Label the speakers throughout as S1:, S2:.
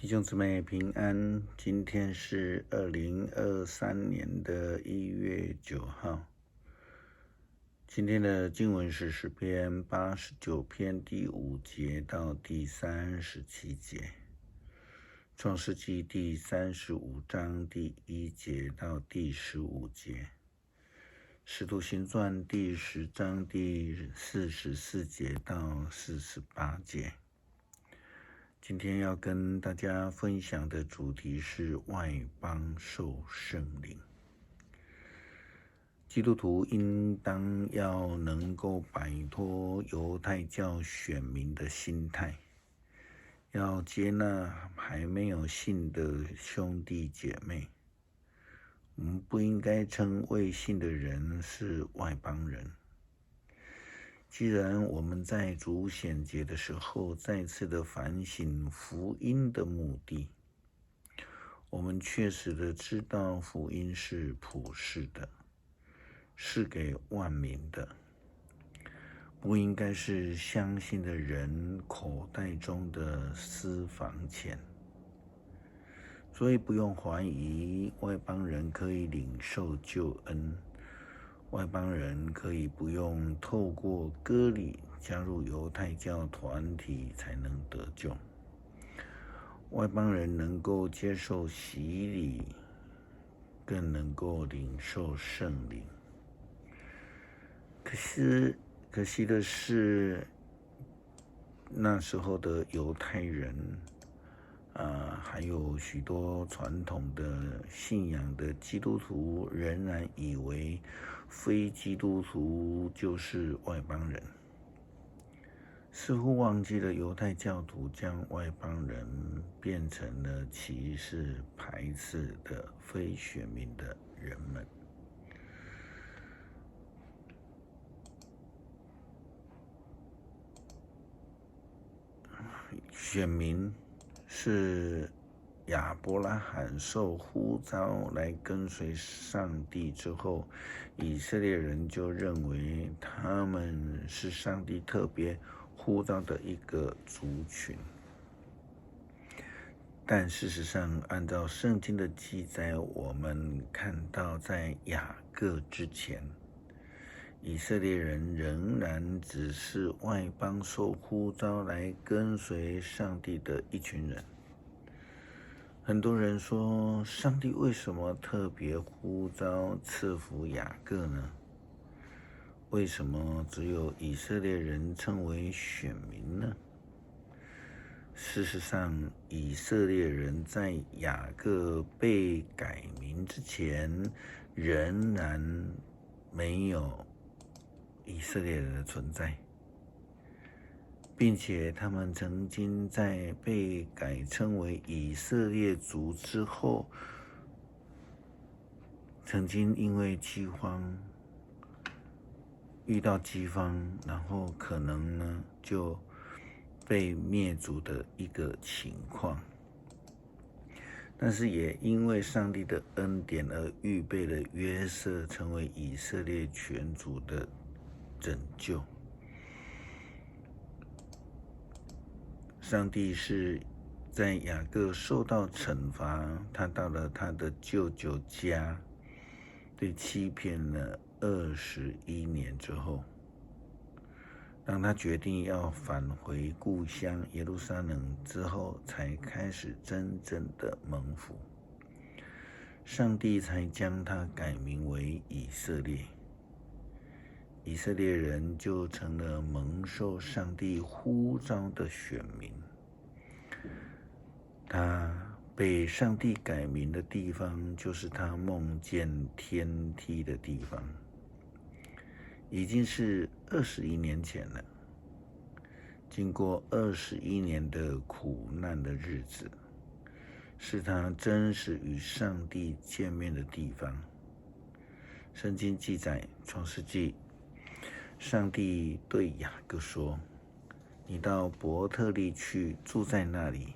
S1: 弟兄姊妹平安，今天是2023年的1月9号。今天的经文是诗篇89篇第5节到第37节，创世纪第35章第1节到第15节，使徒行传第10章第44节到48节。今天要跟大家分享的主题是外邦受圣灵。基督徒应当要能够摆脱犹太教选民的心态，要接纳还没有信的兄弟姐妹。我们不应该称未信的人是外邦人。既然我们在主显节的时候再次的反省福音的目的，我们确实的知道福音是普世的，是给万民的，不应该是相信的人口袋中的私房钱。所以不用怀疑外邦人可以领受救恩，外邦人可以不用透过割礼加入犹太教团体才能得救，外邦人能够接受洗礼，更能够领受圣灵。可惜的是，那时候的犹太人还有许多传统的信仰的基督徒仍然以为非基督徒就是外邦人，似乎忘记了犹太教徒将外邦人变成了歧视排斥的非选民的人们。选民是亚伯拉罕受呼召来跟随上帝之后，以色列人就认为他们是上帝特别呼召的一个族群。但事实上，按照圣经的记载，我们看到在雅各之前，以色列人仍然只是外邦受呼召来跟随上帝的一群人。很多人说，上帝为什么特别呼召赐福雅各呢？为什么只有以色列人称为选民呢？事实上，以色列人在雅各被改名之前，仍然没有以色列人的存在，并且他们曾经在被改称为以色列族之后，曾经因为遇到饥荒，然后可能呢就被灭族的一个情况。但是也因为上帝的恩典而预备了约瑟成为以色列全族的拯救。上帝是在雅各受到惩罚，他到了他的舅舅家，被欺骗了21年之后，当他决定要返回故乡耶路撒冷之后，才开始真正的蒙福，上帝才将他改名为以色列。以色列人就成了蒙受上帝呼召的选民。他被上帝改名的地方，就是他梦见天梯的地方，已经是21年前了。经过21年的苦难的日子，是他真实与上帝见面的地方。圣经记载，创世纪，上帝对雅各说：“你到伯特利去，住在那里。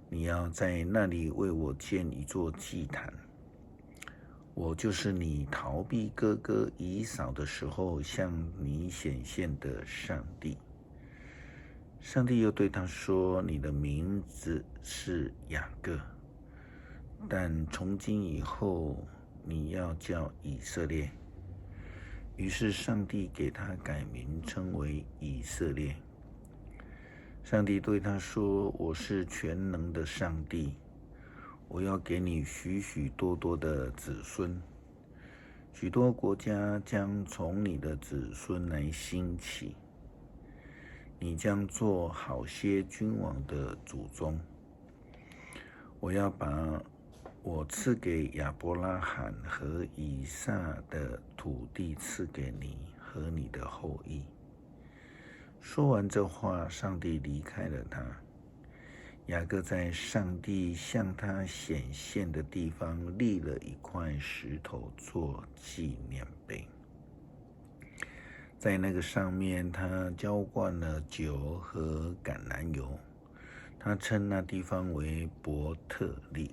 S1: 你要在那里为我建一座祭坛。我就是你逃避哥哥以扫的时候向你显现的上帝。”上帝又对他说：“你的名字是雅各，但从今以后你要叫以色列。”于是上帝给他改名称为以色列。上帝对他说：“我是全能的上帝，我要给你许许多多的子孙，许多国家将从你的子孙来兴起，你将做好些君王的祖宗。我要把我赐给亚伯拉罕和以撒的土地赐给你和你的后裔。”说完这话，上帝离开了他。雅各在上帝向他显现的地方立了一块石头做纪念碑，在那个上面他浇灌了酒和橄榄油，他称那地方为伯特利。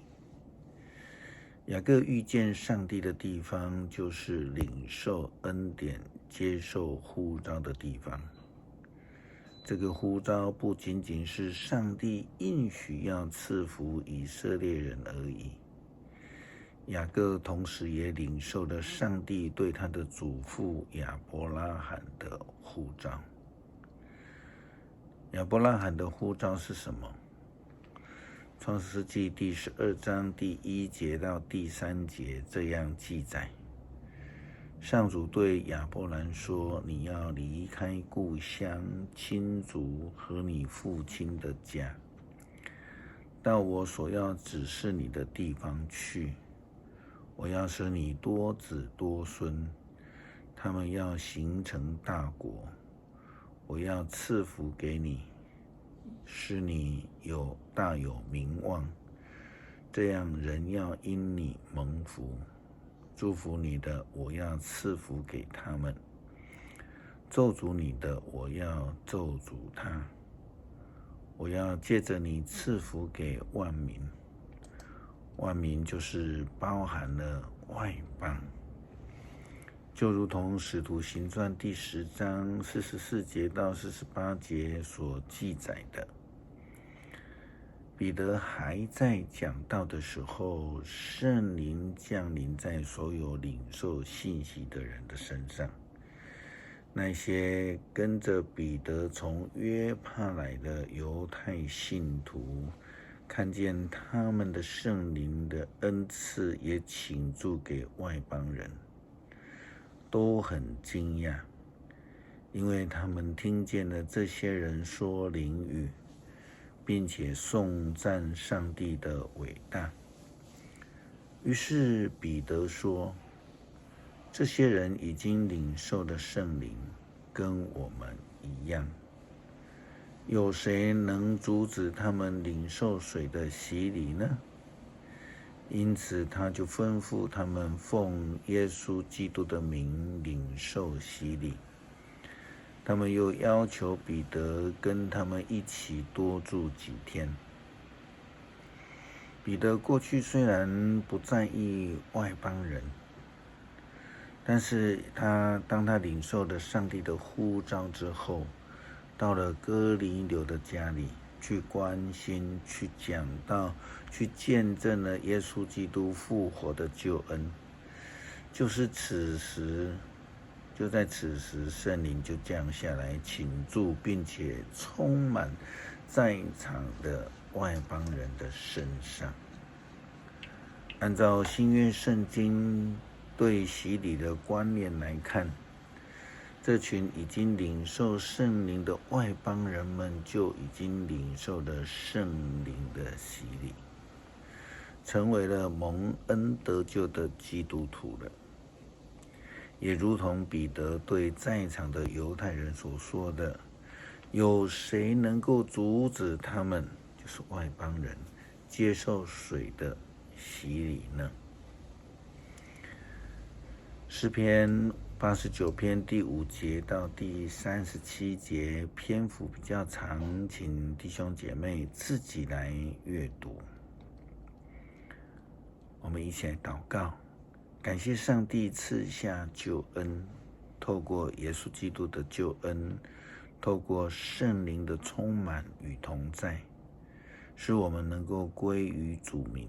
S1: 雅各遇见上帝的地方，就是领受恩典、接受呼召的地方。这个呼召不仅仅是上帝应许要赐福以色列人而已，雅各同时也领受了上帝对他的祖父亚伯拉罕的呼召。亚伯拉罕的呼召是什么？创世纪第12章第1节到第3节这样记载：上主对亚伯兰说：“你要离开故乡、亲族和你父亲的家，到我所要指示你的地方去。我要使你多子多孙，他们要形成大国。我要赐福给你，使你大有名望，这样人要因你蒙福。祝福你的，我要赐福给他们；咒诅你的，我要咒诅他。我要借着你赐福给万民，万民就是包含了外邦，就如同使徒行传第10章44节到48节所记载的。彼得还在讲道的时候，圣灵降临在所有领受信息的人的身上。那些跟着彼得从约帕来的犹太信徒，看见他们的圣灵的恩赐也倾注给外邦人，都很惊讶，因为他们听见了这些人说灵语，并且颂赞上帝的伟大。于是彼得说：“这些人已经领受了圣灵，跟我们一样。有谁能阻止他们领受水的洗礼呢？”因此他就吩咐他们奉耶稣基督的名领受洗礼。他们又要求彼得跟他们一起多住几天。彼得过去虽然不在意外邦人，但是当他领受了上帝的呼召之后，到了哥尼流的家里去关心、去讲道、去见证了耶稣基督复活的救恩。就在此时，圣灵就降下来倾注，并且充满在场的外邦人的身上。按照新约圣经对洗礼的观念来看，这群已经领受圣灵的外邦人们就已经领受了圣灵的洗礼，成为了蒙恩得救的基督徒了。也如同彼得对在场的犹太人所说的：“有谁能够阻止他们，就是外邦人，接受水的洗礼呢？”诗篇89篇第5节到第37节篇幅比较长，请弟兄姐妹自己来阅读。我们一起来祷告，感谢上帝赐下救恩，透过耶稣基督的救恩，透过圣灵的充满与同在，使我们能够归于主名。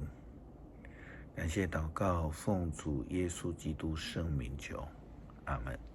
S1: 感谢祷告，奉主耶稣基督圣名求，阿们。